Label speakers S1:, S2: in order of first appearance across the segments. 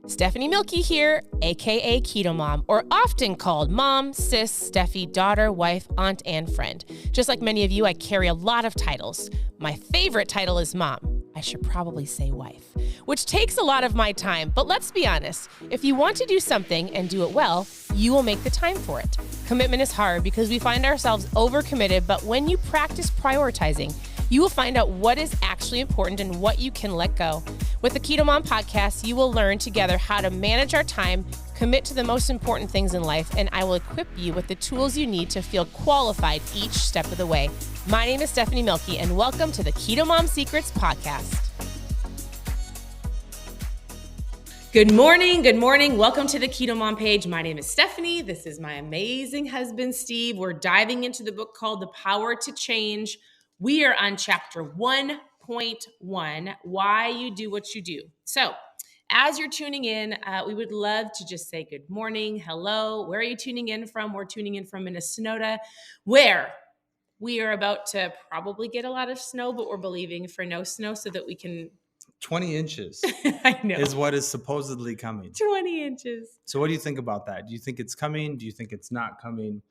S1: Stephanie Milky here, aka KetoMOM, or often called mom, sis, Steffi, daughter, wife, aunt, and friend. Just like many of you, I carry a lot of titles. My favorite title is mom. I should probably say wife, which takes a lot of my time. But let's be honest, if you want to do something and do it well, you will make the time for it. Commitment is hard because we find ourselves overcommitted, but when you practice prioritizing, you will find out what is actually important and what you can let go. With the KetoMOM podcast, you will learn together how to manage our time, commit to the most important things in life, and I will equip you with the tools you need to feel qualified each step of the way. My name is Stephanie Milky, and welcome to the KetoMOM Secrets podcast. Good morning. Welcome to the KetoMOM page. My name is Stephanie. This is my amazing husband, Steve. We're diving into the book called The Power to Change. We are on chapter 1.1, Why You Do What You Do. So as you're tuning in, we would love to just say good morning, hello. Where are you tuning in from? We're tuning in from Minnesota, where we are about to probably get a lot of snow, but we're believing for no snow so that we can...
S2: 20 inches
S1: I know.
S2: is what is supposedly coming.
S1: 20 inches.
S2: So what do you think about that? Do you think it's coming? Do you think it's not coming?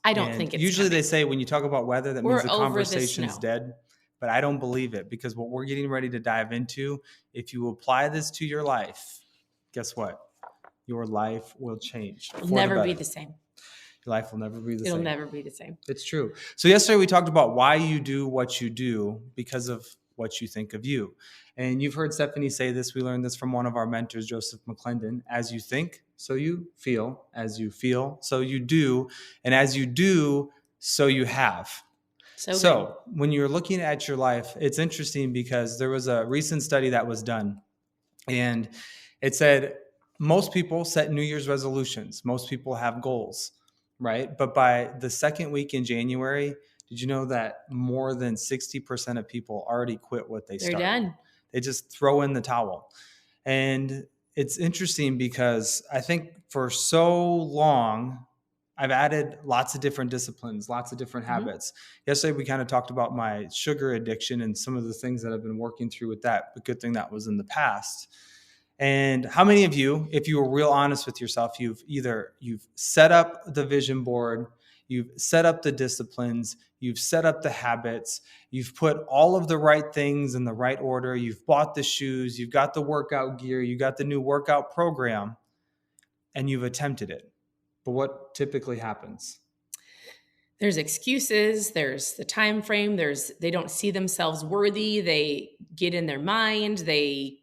S1: I don't think it's
S2: usually
S1: coming.
S2: They say when you talk about weather, that means the conversation's
S1: snow.
S2: dead. But I don't believe it, because what we're getting ready to dive into, if you apply this to your life, guess what? Your life will change.
S1: It'll never be the same.
S2: Your life will never be the same.
S1: It'll never be the same.
S2: It's true. So yesterday we talked about why you do what you do because of what you think of you. And you've heard Stephanie say this. We learned this from one of our mentors, Joseph McClendon. As you think, so you feel. As you feel, so you do. And as you do, so you have. So when you're looking at your life, it's interesting because there was a recent study that was done. And it said most people set New Year's resolutions. Most people have goals, right? But by the second week in January, did you know that more than 60% of people already quit what they started?
S1: They're done.
S2: They just throw in the towel. And it's interesting because I think for so long, I've added lots of different disciplines, lots of different habits. Yesterday, we kind of talked about my sugar addiction and some of the things that I've been working through with that. But good thing that was in the past. And how many of you, if you were real honest with yourself, you've set up the vision board, you've set up the disciplines, you've set up the habits, you've put all of the right things in the right order, you've bought the shoes, you've got the workout gear, you got the new workout program, and you've attempted it. But what typically happens?
S1: There's excuses, there's the time frame, they don't see themselves worthy, they get in their mind, they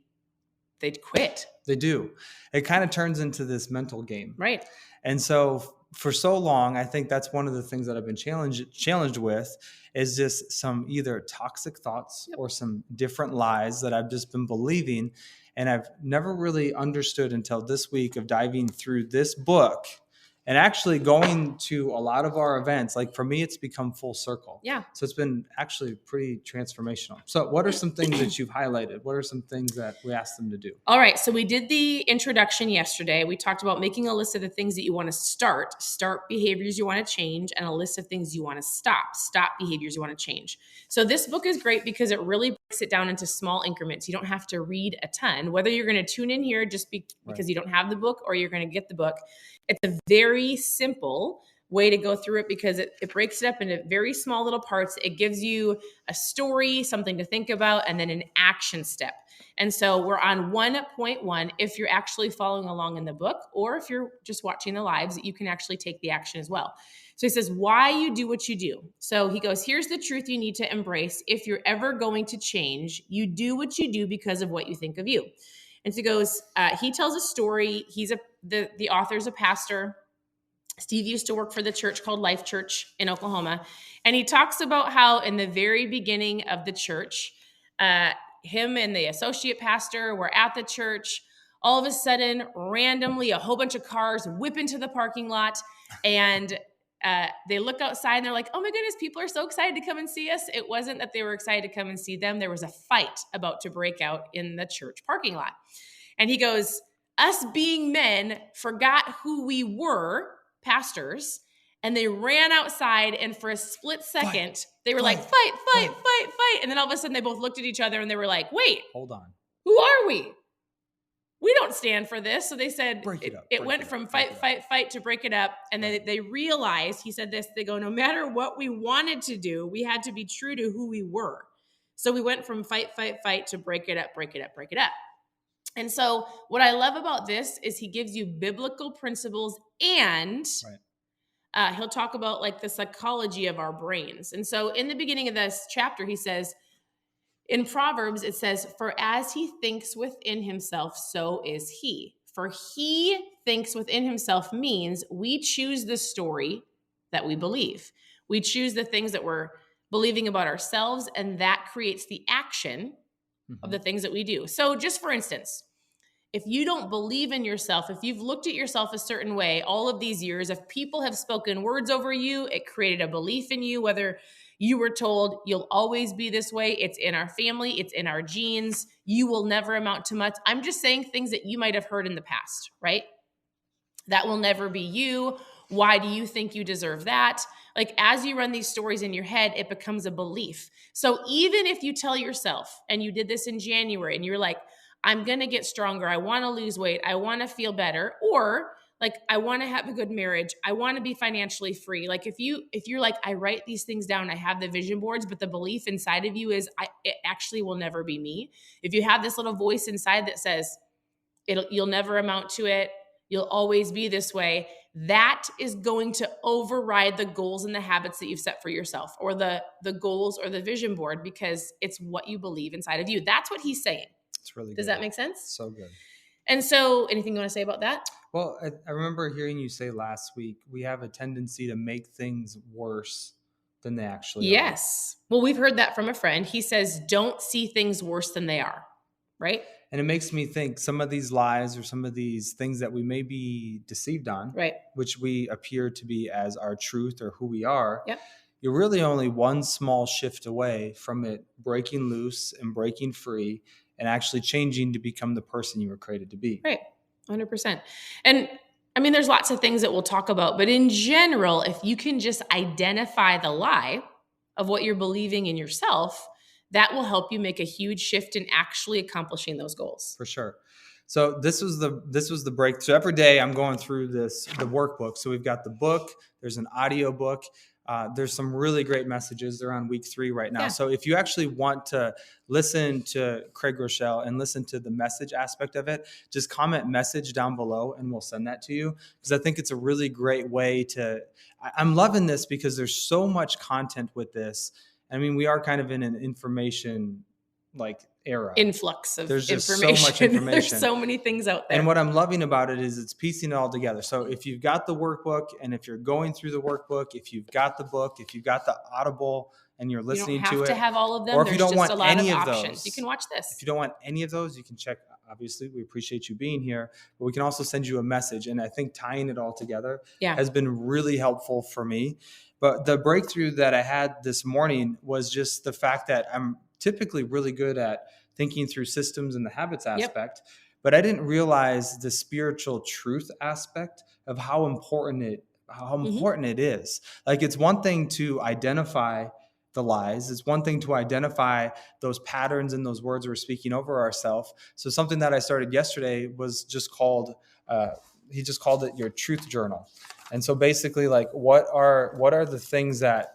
S1: quit.
S2: They do. It kind of turns into this mental game.
S1: Right.
S2: And so for so long, I think that's one of the things that I've been challenged with is just some either toxic thoughts or some different lies that I've just been believing. And I've never really understood until this week of diving through this book and actually going to a lot of our events. Like for me, it's become full circle.
S1: Yeah.
S2: So it's been actually pretty transformational. So what are some things that you've highlighted? What are some things that we asked them to do?
S1: All right. So we did the introduction yesterday. We talked about making a list of the things that you want to start behaviors you want to change, and a list of things you want to stop behaviors you want to change. So this book is great because it really breaks it down into small increments. You don't have to read a ton, whether you're going to tune in here just because you don't have the book or you're going to get the book. It's a very simple way to go through it because it breaks it up into very small little parts. It gives you a story, something to think about, and then an action step. And so we're on 1.1. If you're actually following along in the book, or if you're just watching the lives, you can actually take the action as well. So he says, why you do what you do. So he goes, here's the truth you need to embrace. If you're ever going to change, you do what you do because of what you think of you. And so he goes, he tells a story. The author's a pastor. Steve used to work for the church called Life Church in Oklahoma. And he talks about how in the very beginning of the church, him and the associate pastor were at the church. All of a sudden, randomly, a whole bunch of cars whip into the parking lot. And they look outside and they're like, oh my goodness, people are so excited to come and see us. It wasn't that they were excited to come and see them. There was a fight about to break out in the church parking lot. And he goes, us being men forgot who we were, pastors, and they ran outside, and for a split second, they were like, fight. And then all of a sudden they both looked at each other and they were like, wait,
S2: hold on.
S1: Who are we? we don't stand for this. So they said
S2: Break it up.
S1: it went from fight to break it up. And then they realized, he said this, they go, no matter what we wanted to do, we had to be true to who we were. So we went from fight to break it up. And so what I love about this is he gives you biblical principles, and he'll talk about like the psychology of our brains. And so in the beginning of this chapter, he says, in Proverbs, it says, for as he thinks within himself, so is he. For he thinks within himself means we choose the story that we believe. We choose the things that we're believing about ourselves, and that creates the action of the things that we do. So just for instance, if you don't believe in yourself, if you've looked at yourself a certain way all of these years, if people have spoken words over you, it created a belief in you, whether you were told you'll always be this way, it's in our family, it's in our genes, you will never amount to much. I'm just saying things that you might have heard in the past, right? That will never be you. Why do you think you deserve that? Like, as you run these stories in your head, it becomes a belief. So even if you tell yourself, and you did this in January, and you're like, I'm going to get stronger, I want to lose weight, I want to feel better, or like, I want to have a good marriage, I want to be financially free. Like, if you're like, I write these things down, I have the vision boards, but the belief inside of you is, it actually will never be me. If you have this little voice inside that says, you'll never amount to it, you'll always be this way, that is going to override the goals and the habits that you've set for yourself, or the goals or the vision board, because it's what you believe inside of you. That's what he's saying.
S2: It's really good.
S1: Does that make sense?
S2: So good.
S1: And so, anything you want to say about that?
S2: Well, I remember hearing you say last week, we have a tendency to make things worse than they actually are.
S1: Yes. Well, we've heard that from a friend. He says, don't see things worse than they are, right?
S2: And it makes me think some of these lies or some of these things that we may be deceived on,
S1: right,
S2: which we appear to be as our truth or who we are,
S1: yep,
S2: you're really only one small shift away from it breaking loose and breaking free and actually changing to become the person you were created to be.
S1: Right. 100%. And I mean, there's lots of things that we'll talk about, but in general, if you can just identify the lie of what you're believing in yourself, that will help you make a huge shift in actually accomplishing those goals.
S2: For sure. So this was the break. So every day I'm going through the workbook. So we've got the book, there's an audio book. There's some really great messages. They're on week 3 right now. Yeah. So if you actually want to listen to Craig Groeschel and listen to the message aspect of it, just comment message down below and we'll send that to you. Because I think it's a really great way I'm loving this because there's so much content with this. I mean, we are kind of in an information era.
S1: Influx of
S2: There's just
S1: information.
S2: so much information.
S1: There's so many things out there.
S2: And what I'm loving about it is it's piecing it all together. So if you've got the workbook, and if you're going through the workbook, if you've got the book, if you've got the Audible and you're listening to it.
S1: You don't have to have all of them.
S2: Or if you don't want any of
S1: those, you can watch this.
S2: If you don't want any of those, you can check. Obviously, we appreciate you being here, but we can also send you a message. And I think tying it all together has been really helpful for me. But the breakthrough that I had this morning was just the fact that I'm typically really good at thinking through systems and the habits aspect, but I didn't realize the spiritual truth aspect of how important it is. Like, it's one thing to identify the lies. It's one thing to identify those patterns and those words we're speaking over ourselves. So something that I started yesterday was just called, he just called it your truth journal. And so basically, like, what are the things that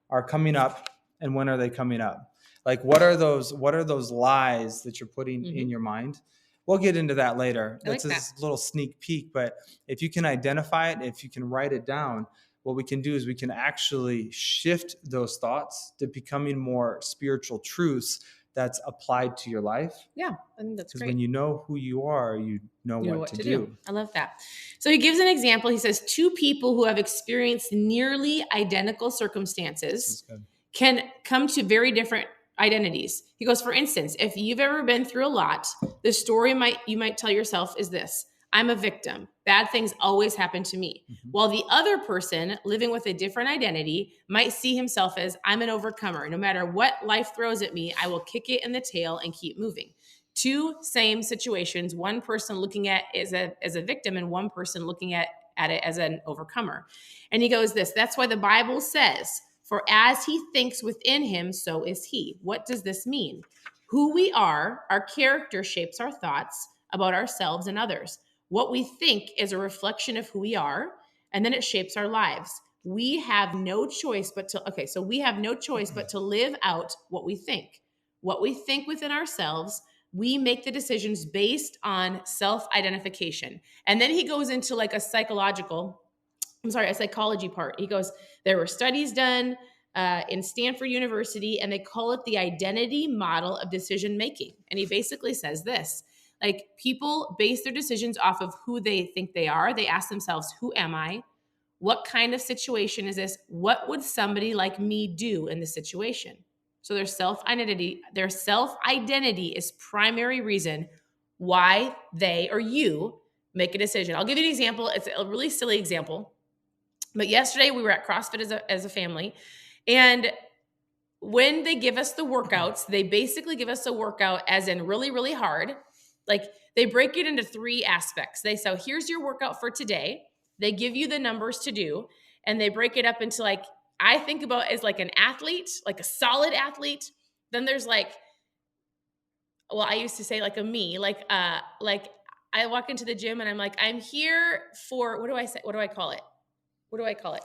S2: are coming up, and when are they coming up? Like, what are those lies that you're putting in your mind? We'll get into that later. That's a little sneak peek, but if you can identify it, if you can write it down, what we can do is we can actually shift those thoughts to becoming more spiritual truths that's applied to your life.
S1: Yeah, I think that's great.
S2: Because when you know who you are, you know what to do.
S1: I love that. So he gives an example. He says 2 people who have experienced nearly identical circumstances can come to very different identities. He goes, for instance, if you've ever been through a lot, the story you might tell yourself is this: I'm a victim. Bad things always happen to me. Mm-hmm. While the other person living with a different identity might see himself as, I'm an overcomer. No matter what life throws at me, I will kick it in the tail and keep moving. 2 same situations, one person looking at it as a victim and one person looking at it as an overcomer. And he goes that's why the Bible says, for as he thinks within him, so is he. What does this mean? Who we are, our character shapes our thoughts. about ourselves and others. What we think is a reflection of who we are, and then it shapes our lives. We have no choice but to live out what we think. What we think within ourselves, we make the decisions based on self-identification. And then he goes into like a psychology part. He goes, there were studies done in Stanford University, and they call it the identity model of decision making. And he basically says this, like, people base their decisions off of who they think they are. They ask themselves, who am I? What kind of situation is this? What would somebody like me do in this situation? So their self-identity is primary reason why they or you make a decision. I'll give you an example. It's a really silly example. But yesterday we were at CrossFit as a family, and when they give us the workouts, they basically give us a workout as in really, really hard. Like, they break it into 3 aspects. They say, here's your workout for today. They give you the numbers to do, and they break it up into, like, I think about as like an athlete, like a solid athlete. Then there's like, well, I used to say like a me, like I walk into the gym and I'm like, I'm here for, what do I say? What do I call it? What do I call it?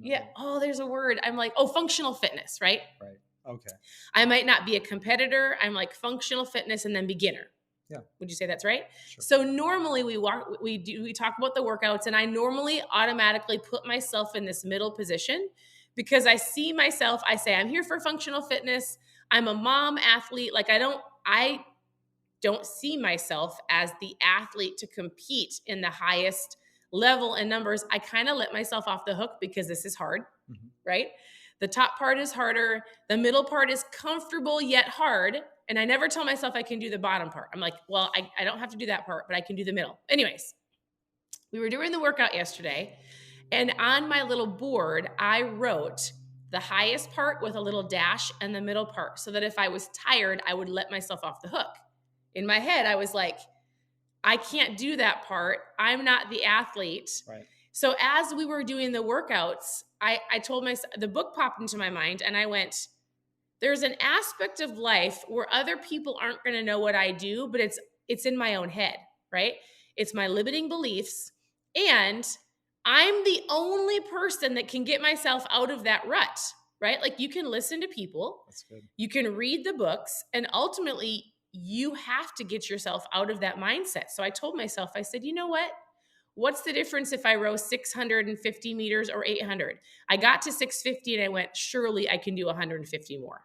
S1: Yeah. Oh, there's a word. I'm like, functional fitness, right?
S2: Right. Okay.
S1: I might not be a competitor. I'm like functional fitness and then beginner.
S2: Yeah.
S1: Would you say that's right?
S2: Sure.
S1: So normally we talk about the workouts, and I normally automatically put myself in this middle position because I see myself, I say, I'm here for functional fitness. I'm a mom athlete. Like, I don't see myself as the athlete to compete in the highest level and numbers. I kind of let myself off the hook because this is hard, right? The top part is harder. The middle part is comfortable yet hard. And I never tell myself I can do the bottom part. I'm like, well, I don't have to do that part, but I can do the middle. Anyways, we were doing the workout yesterday, and on my little board, I wrote the highest part with a little dash and the middle part so that if I was tired, I would let myself off the hook. In my head, I was like, I can't do that part. I'm not the athlete.
S2: Right.
S1: So as we were doing the workouts, I told myself, the book popped into my mind, and I went, there's an aspect of life where other people aren't going to know what I do, but it's in my own head, right? It's my limiting beliefs, and I'm the only person that can get myself out of that rut, right? Like, you can listen to people,
S2: That's good.
S1: You can read the books, and ultimately you have to get yourself out of that mindset. So I told myself, I said, you know what? What's the difference if I row 650 meters or 800? I got to 650 and I went, surely I can do 150 more.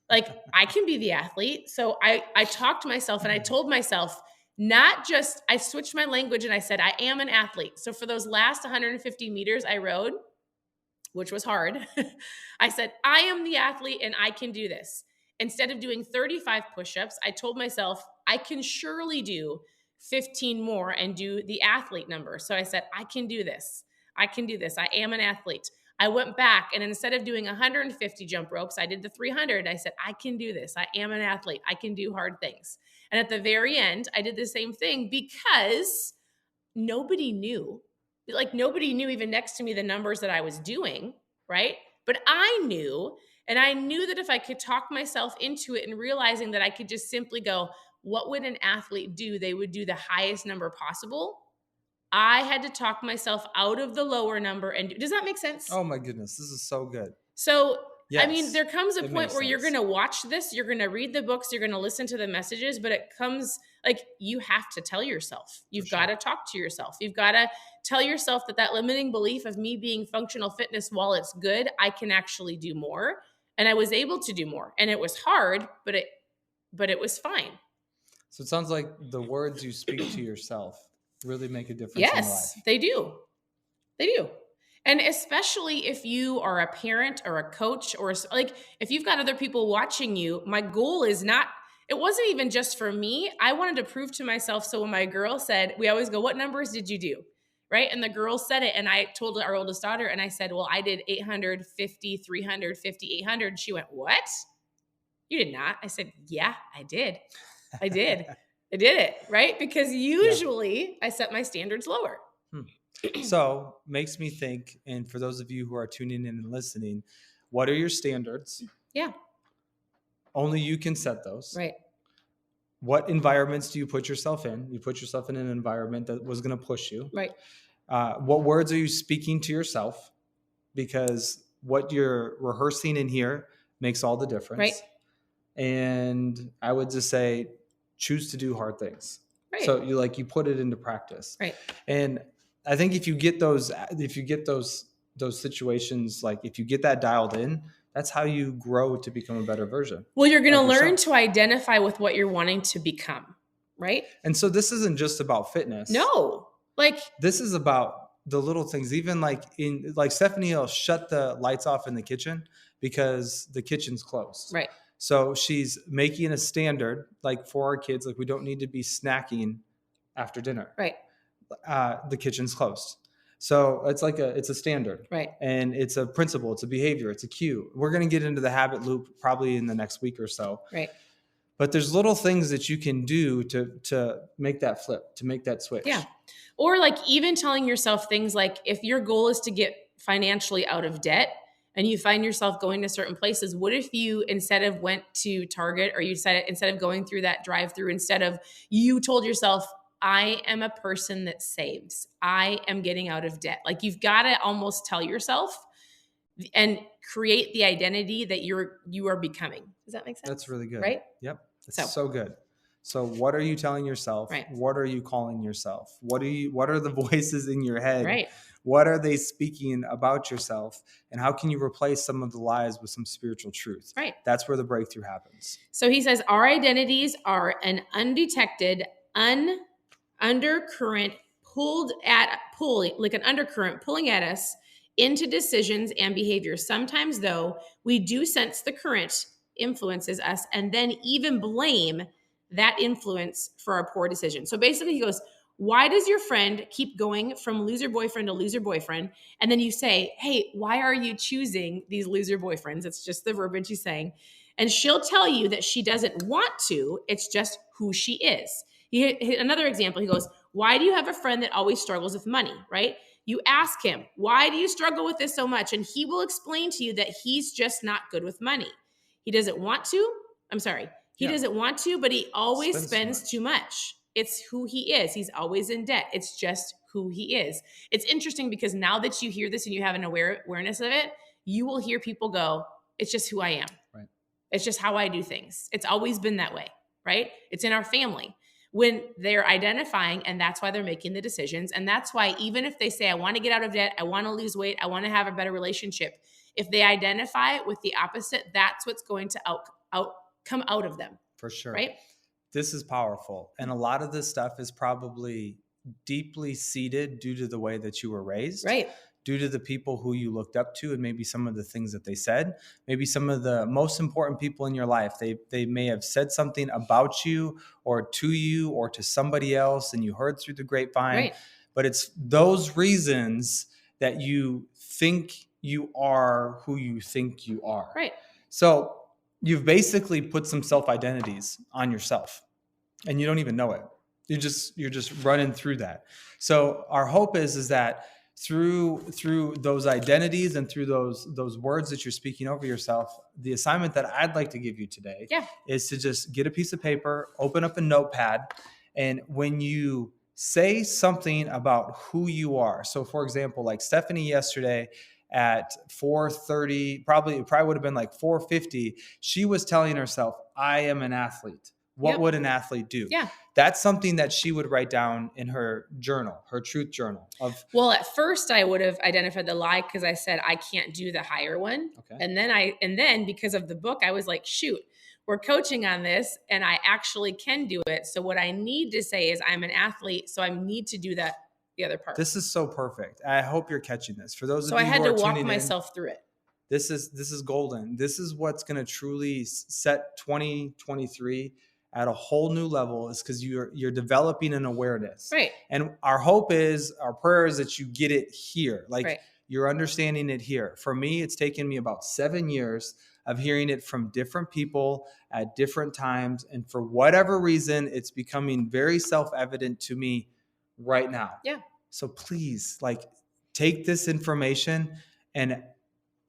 S1: Like, I can be the athlete. So I talked to myself and I told myself, I switched my language and I said, I am an athlete. So for those last 150 meters I rode, which was hard, I said, I am the athlete and I can do this. Instead of doing 35 push-ups, I told myself, I can surely do 15 more and do the athlete number. So I said, I can do this. I can do this. I am an athlete. I went back, and instead of doing 150 jump ropes, I did the 300. I said, I can do this. I am an athlete. I can do hard things. And at the very end, I did the same thing because nobody knew. Like, nobody knew even next to me the numbers that I was doing, right? But I knew, and I knew that if I could talk myself into it and realizing that I could just simply go, what would an athlete do? They would do the highest number possible. I had to talk myself out of the lower number. And does that make sense?
S2: Oh my goodness, this is so good.
S1: So,
S2: Yes,
S1: I mean, there comes a point where you're
S2: sense.
S1: going to watch this, you're going to read the books, you're going to listen to the messages, but it comes like, you have to tell yourself. You've got to talk to yourself. You've got to tell yourself that limiting belief of me being functional fitness, while it's good, I can actually do more. And I was able to do more. And it was hard, but it was fine.
S2: So it sounds like the words you speak to yourself really make a difference in life.
S1: Yes, they do. They do. And especially if you are a parent or a coach, or like if you've got other people watching you, my goal is it wasn't even just for me. I wanted to prove to myself. So when my girl said, we always go, what numbers did you do? Right. And the girl said it. And I told our oldest daughter, and I said, well, I did 850, 350, 800. She went, what? You did not? I said, yeah, I did. I did. I did it. Right. Because usually I set my standards lower.
S2: So makes me think, and for those of you who are tuning in and listening, what are your standards?
S1: Yeah.
S2: Only you can set those.
S1: Right.
S2: what environments do you put yourself in? You put yourself in an environment that was going to push you.
S1: Right.
S2: What words are you speaking to yourself? Because what you're rehearsing in here makes all the difference.
S1: Right.
S2: And I would just say, choose to do hard things.
S1: Right.
S2: So you put it into practice.
S1: Right.
S2: And I think if you get those situations, like if you get that dialed in, that's how you grow to become a better version.
S1: Well, you're going to learn to identify with what you're wanting to become, right?
S2: And so this isn't just about fitness.
S1: No. Like,
S2: this is about the little things. Even like Stephanie will shut the lights off in the kitchen because the kitchen's closed.
S1: Right.
S2: So she's making a standard, like for our kids, like we don't need to be snacking after dinner.
S1: Right.
S2: The kitchen's closed. So it's a standard.
S1: Right.
S2: And it's a principle, it's a behavior, it's a cue. We're going to get into the habit loop probably in the next week or so.
S1: Right.
S2: But there's little things that you can do to make that flip, to make that switch.
S1: Yeah. Or like even telling yourself things like, if your goal is to get financially out of debt and you find yourself going to certain places, what if you instead of went to Target, or you said instead of going through that drive-through, instead of you told yourself, I am a person that saves. I am getting out of debt. Like you've got to almost tell yourself and create the identity that you are becoming. Does that make sense?
S2: That's really good.
S1: Right?
S2: Yep. That's so good. So what are you telling yourself?
S1: Right.
S2: What are you calling yourself? What are the voices in your head?
S1: Right.
S2: What are they speaking about yourself? And how can you replace some of the lies with some spiritual truth?
S1: Right.
S2: That's where the breakthrough happens.
S1: So he says, our identities are an undetected, undercurrent like an undercurrent pulling at us into decisions and behaviors. Sometimes, though, we do sense the current influences us and then even blame that influence for our poor decision. So basically, he goes, why does your friend keep going from loser boyfriend to loser boyfriend? And then you say, hey, why are you choosing these loser boyfriends? It's just the verbiage he's saying. And she'll tell you that she doesn't want to. It's just who she is. Another example, he goes, why do you have a friend that always struggles with money, right? You ask him, why do you struggle with this so much? And he will explain to you that he's just not good with money. He doesn't want to. He doesn't want to, but he always spends too much. It's who he is. He's always in debt. It's just who he is. It's interesting because now that you hear this and you have an awareness of it, you will hear people go, it's just who I am.
S2: Right.
S1: It's just how I do things. It's always been that way, right? It's in our family. When they're identifying, and that's why they're making the decisions. And that's why even if they say, I want to get out of debt, I want to lose weight, I want to have a better relationship, if they identify with the opposite, that's what's going to come out of them.
S2: For sure.
S1: Right?
S2: This is powerful. And a lot of this stuff is probably deeply seated due to the way that you were raised.
S1: Right.
S2: Due to the people who you looked up to and maybe some of the things that they said, maybe some of the most important people in your life, they may have said something about you or to you or to somebody else and you heard through the grapevine.
S1: Right.
S2: But it's those reasons that you think you are who you think you are.
S1: Right.
S2: So you've basically put some self-identities on yourself and you don't even know it. You're just running through that. So our hope is that through those identities and through those words that you're speaking over yourself, the assignment that I'd like to give you today is to just get a piece of paper, open up a notepad, and when you say something about who you are. So for example, like Stephanie yesterday at 4:30, probably would have been like 4:50, she was telling herself, I am an athlete. What would an athlete do?
S1: Yeah.
S2: That's something that she would write down in her journal, her truth journal.
S1: Well, at first I would have identified the lie because I said I can't do the higher one.
S2: Okay.
S1: And then because of the book, I was like, shoot, we're coaching on this and I actually can do it. So what I need to say is I'm an athlete, so I need to do that the other part.
S2: This is so perfect. I hope you're catching this. For those of you
S1: who are tuning in. So I had to walk myself through it.
S2: This is golden. This is what's going to truly set 2023 at a whole new level, is because you're developing an awareness.
S1: Right.
S2: And our hope is, our prayer is that you get it here. Like you're understanding it here. For me, it's taken me about 7 years of hearing it from different people at different times. And for whatever reason, it's becoming very self-evident to me right now.
S1: Yeah.
S2: So please, like, take this information and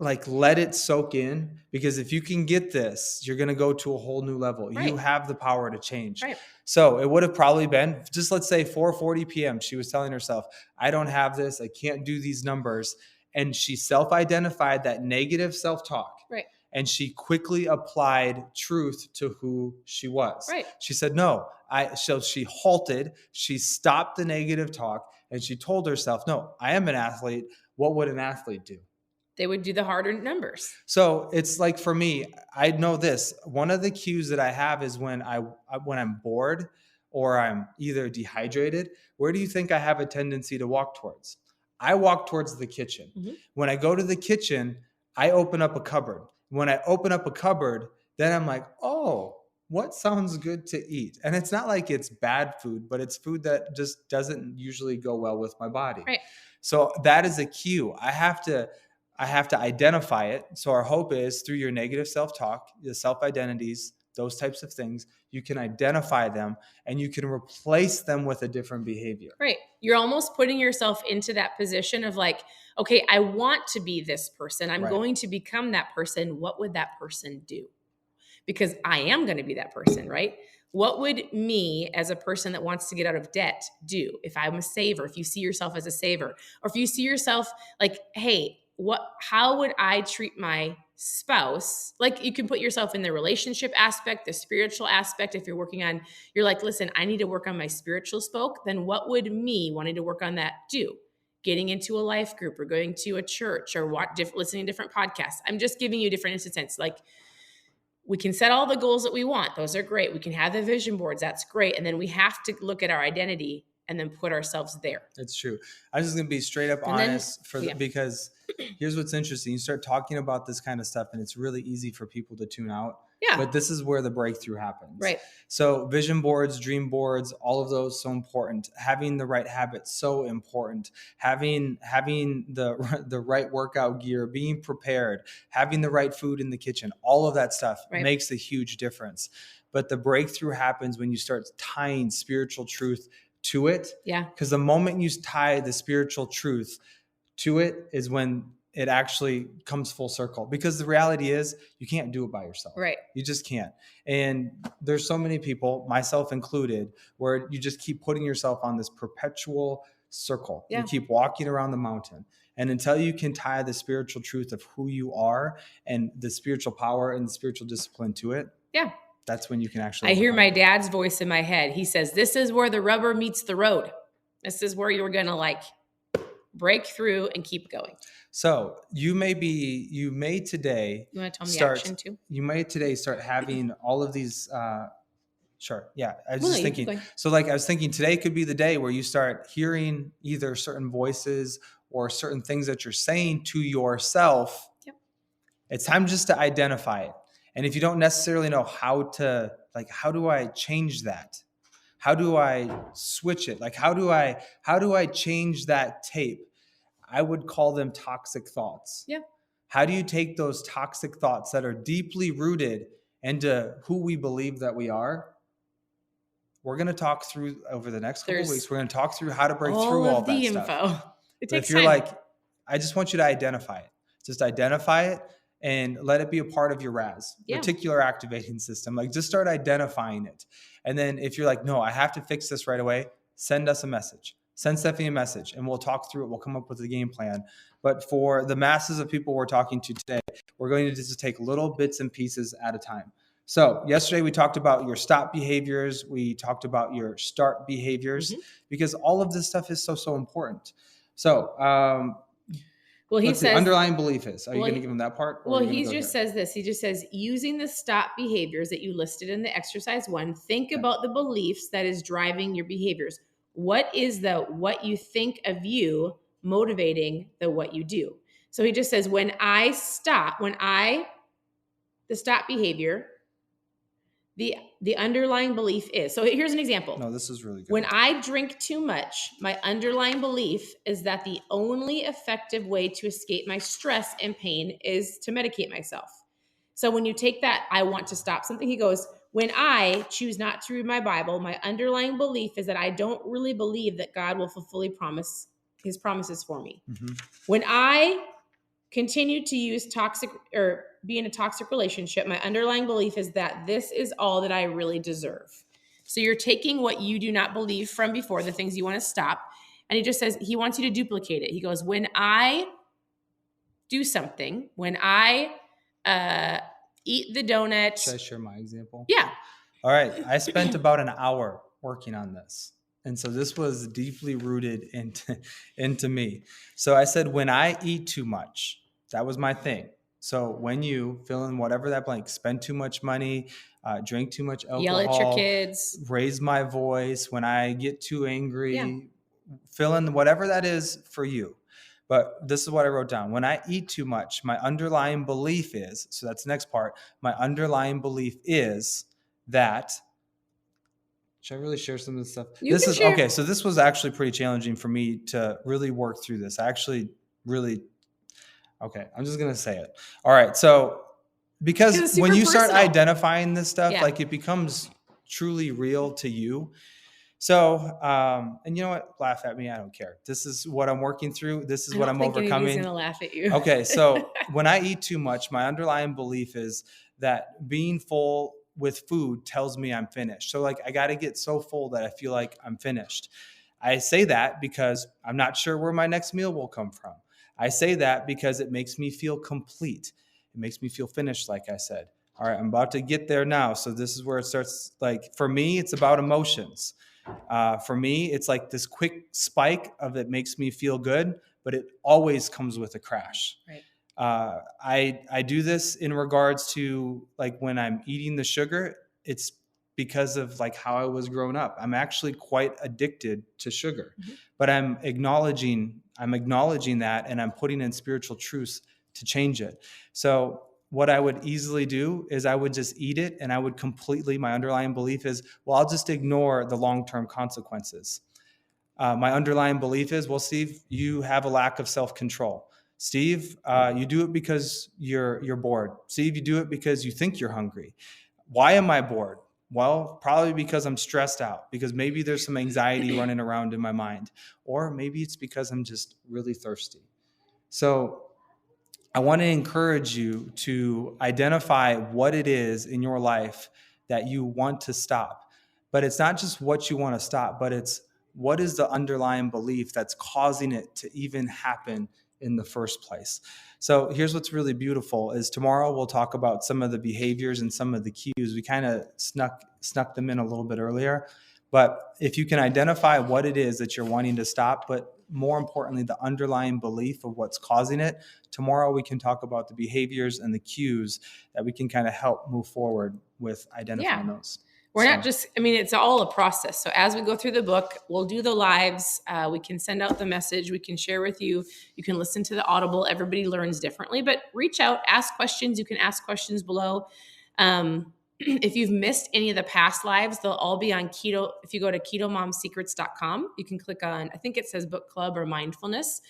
S2: like let it soak in, because if you can get this, you're going to go to a whole new level.
S1: Right.
S2: You have the power to change.
S1: Right.
S2: So it would have probably been just, let's say 4:40 p.m. She was telling herself, I don't have this. I can't do these numbers. And she self-identified that negative self-talk.
S1: Right.
S2: And she quickly applied truth to who she was.
S1: Right.
S2: She said, no, so she halted, she stopped the negative talk, and she told herself, no, I am an athlete. What would an athlete do?
S1: They would do the harder numbers.
S2: So it's like, for me, I know this. One of the cues that I have is when I'm bored or I'm either dehydrated, where do you think I have a tendency to walk towards? I walk towards the kitchen.
S1: Mm-hmm.
S2: When I go to the kitchen, I open up a cupboard. When I open up a cupboard, then I'm like, oh, what sounds good to eat? And it's not like it's bad food, but it's food that just doesn't usually go well with my body.
S1: Right.
S2: So that is a cue. I have to identify it. So our hope is, through your negative self-talk, the self-identities, those types of things, you can identify them and you can replace them with a different behavior.
S1: Right. You're almost putting yourself into that position of like, okay, I want to be this person. I'm going to become that person. What would that person do? Because I am going to be that person, right? What would me, as a person that wants to get out of debt, do if I'm a saver? If you see yourself as a saver, or if you see yourself like, hey, how would I treat my spouse? Like, you can put yourself in the relationship aspect, the spiritual aspect. If you're like, listen, I need to work on my spiritual spoke. Then what would me wanting to work on that do? Getting into a life group or going to a church or listening to different podcasts. I'm just giving you different instances. Like, we can set all the goals that we want. Those are great. We can have the vision boards. That's great. And then we have to look at our identity and then put ourselves there.
S2: It's true. I'm just going to be straight up honest because here's what's interesting. You start talking about this kind of stuff and it's really easy for people to tune out.
S1: Yeah.
S2: But this is where the breakthrough happens.
S1: Right.
S2: So vision boards, dream boards, all of those so important. Having the right habits, so important. Having the right workout gear, being prepared, having the right food in the kitchen, all of that stuff makes a huge difference. But the breakthrough happens when you start tying spiritual truth to it.
S1: Yeah.
S2: Because the moment you tie the spiritual truth to it is when it actually comes full circle. Because the reality is, you can't do it by yourself.
S1: Right.
S2: You just can't. And there's so many people, myself included, where you just keep putting yourself on this perpetual circle. Yeah. You keep walking around the mountain. And until you can tie the spiritual truth of who you are and the spiritual power and the spiritual discipline to it. Yeah. That's when you can actually.
S1: I hear my dad's voice in my head. He says, this is where the rubber meets the road. This is where you're going to like break through and keep going.
S2: So you may today.
S1: You want to tell me the action too?
S2: You may today start having all of these. Sure. Yeah. I was just thinking. So I was thinking today could be the day where you start hearing either certain voices or certain things that you're saying to yourself. Yep. It's time just to identify it. And if you don't necessarily know how do I change that? How do I switch it? Like, how do I change that tape? I would call them toxic thoughts. Yeah. How do you take those toxic thoughts that are deeply rooted into who we believe that we are? We're going to talk through over the next couple of weeks. We're going to talk through how to break through all that stuff.
S1: Info. It takes
S2: time. If you're like, I just want you to identify it. Just identify it. And let it be a part of your RAS, reticular activating system. Like, just start identifying it. And then if you're like, no, I have to fix this right away, send us a message. Send Stephanie a message and we'll talk through it. We'll come up with a game plan. But for the masses of people we're talking to today, we're going to just take little bits and pieces at a time. So yesterday we talked about your stop behaviors. We talked about your start behaviors, because all of this stuff is so important. So, well, he says the underlying belief is. Are you going to give him that part?
S1: Well, he just says this. He just says, using the stop behaviors that you listed in the exercise 1, think about the beliefs that is driving your behaviors. What is what you think of you motivating the what you do? So he just says, the stop behavior, the underlying belief is. So here's an example.
S2: No, this is really good.
S1: When I drink too much, my underlying belief is that the only effective way to escape my stress and pain is to medicate myself. So when you take that, I want to stop something, he goes, when I choose not to read my Bible, my underlying belief is that I don't really believe that God will fulfill his promises for me. Mm-hmm. When I continue to use toxic or be in a toxic relationship. My underlying belief is that this is all that I really deserve. So you're taking what you do not believe from before, the things you want to stop. And he just says, he wants you to duplicate it. He goes, when I do something, when I eat the donut.
S2: Should I share my example?
S1: Yeah.
S2: All right. I spent about an hour working on this. And so this was deeply rooted into me. So I said, when I eat too much, that was my thing. So when you fill in whatever that blank, spend too much money, drink too much alcohol,
S1: yell at your kids,
S2: raise my voice, when I get too angry, fill in whatever that is for you. But this is what I wrote down. When I eat too much, my underlying belief is, so that's the next part, my underlying belief is that, should I really share some of this stuff? This is share. Okay. So this was actually pretty challenging for me to really work through this. I actually really, okay, I'm just going to say it. All right. So because when you start identifying this stuff, like it becomes truly real to you. So, and you know what? Laugh at me. I don't care. This is what I'm working through. This is what I'm overcoming.
S1: Anybody's gonna laugh at you.
S2: Okay. So when I eat too much, my underlying belief is that being full with food tells me I'm finished. So like, I got to get so full that I feel like I'm finished. I say that because I'm not sure where my next meal will come from. I say that because it makes me feel complete. It makes me feel finished, like I said. All right, I'm about to get there now. So this is where it starts. Like for me, it's about emotions. For me, it's like this quick spike of it makes me feel good, but it always comes with a crash.
S1: Right.
S2: I do this in regards to like when I'm eating the sugar, it's because of like how I was grown up. I'm actually quite addicted to sugar, but I'm acknowledging that, and I'm putting in spiritual truths to change it. So what I would easily do is I would just eat it, and I would completely, my underlying belief is, well, I'll just ignore the long-term consequences. My underlying belief is, well, Steve, you have a lack of self-control. Steve, you do it because you're bored. Steve, you do it because you think you're hungry. Why am I bored? Well, probably because I'm stressed out, because maybe there's some anxiety running around in my mind, or maybe it's because I'm just really thirsty. So I want to encourage you to identify what it is in your life that you want to stop. But it's not just what you want to stop, but it's what is the underlying belief that's causing it to even happen in the first place. So here's what's really beautiful is tomorrow we'll talk about some of the behaviors and some of the cues. We kind of snuck them in a little bit earlier. But if you can identify what it is that you're wanting to stop, but more importantly, the underlying belief of what's causing it, tomorrow we can talk about the behaviors and the cues that we can kind of help move forward with identifying those.
S1: We're not just, it's all a process. So as we go through the book, we'll do the lives. We can send out the message. We can share with you. You can listen to the Audible. Everybody learns differently, but reach out, ask questions. You can ask questions below. If you've missed any of the past lives, they'll all be on keto. If you go to ketomomsecrets.com, you can click on, I think it says book club or mindfulness.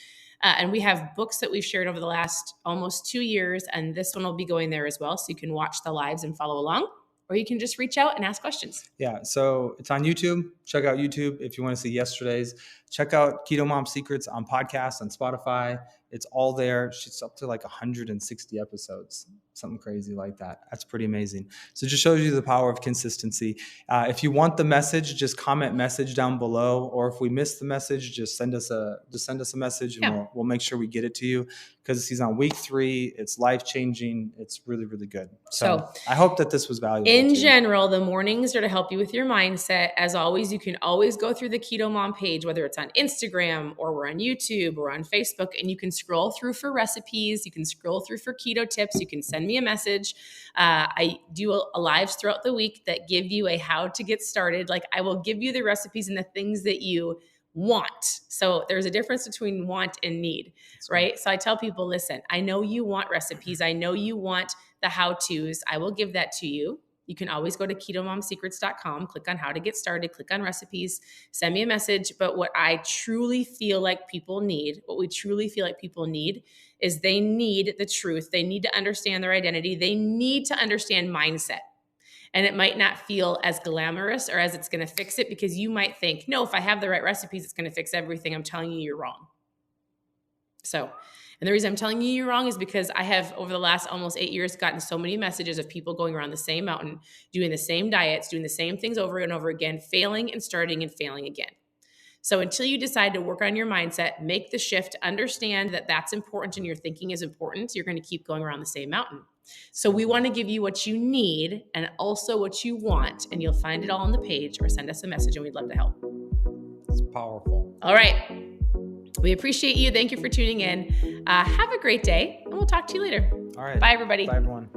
S1: And we have books that we've shared over the last almost 2 years. And this one will be going there as well. So you can watch the lives and follow along. Or you can just reach out and ask questions.
S2: Yeah, so it's on YouTube. Check out YouTube if you want to see yesterday's. Check out KetoMOM Secrets on podcasts, on Spotify. It's all there. She's up to like 160 episodes, something crazy like that. That's pretty amazing. So it just shows you the power of consistency. If you want the message, just comment message down below. Or if we miss the message, just send us a message, and we'll make sure we get it to you. Because he's on week 3. It's life-changing. It's really, really good. So I hope that this was valuable.
S1: In general, the mornings are to help you with your mindset. As always, you can always go through the Keto Mom page, whether it's on Instagram or we're on YouTube or on Facebook, and you can scroll through for recipes. You can scroll through for keto tips. You can send me a message. I do a lives throughout the week that give you a how to get started. Like I will give you the recipes and the things that you want. So there's a difference between want and need, right? So I tell people, listen, I know you want recipes. I know you want the how-tos. I will give that to you. You can always go to ketomomsecrets.com, click on how to get started, click on recipes, send me a message. But what I truly feel like people need, is they need the truth. They need to understand their identity. They need to understand mindset. And it might not feel as glamorous or as it's going to fix it, because you might think, no, if I have the right recipes, it's going to fix everything. I'm telling you, you're wrong. So, and the reason I'm telling you you're wrong is because I have, over the last almost 8 years, gotten so many messages of people going around the same mountain, doing the same diets, doing the same things over and over again, failing and starting and failing again. So until you decide to work on your mindset, make the shift, understand that that's important and your thinking is important, you're going to keep going around the same mountain. So we want to give you what you need and also what you want, and you'll find it all on the page, or send us a message and we'd love to help.
S2: It's powerful.
S1: All right. We appreciate you. Thank you for tuning in. Have a great day, and we'll talk to you later.
S2: All right.
S1: Bye, everybody.
S2: Bye, everyone.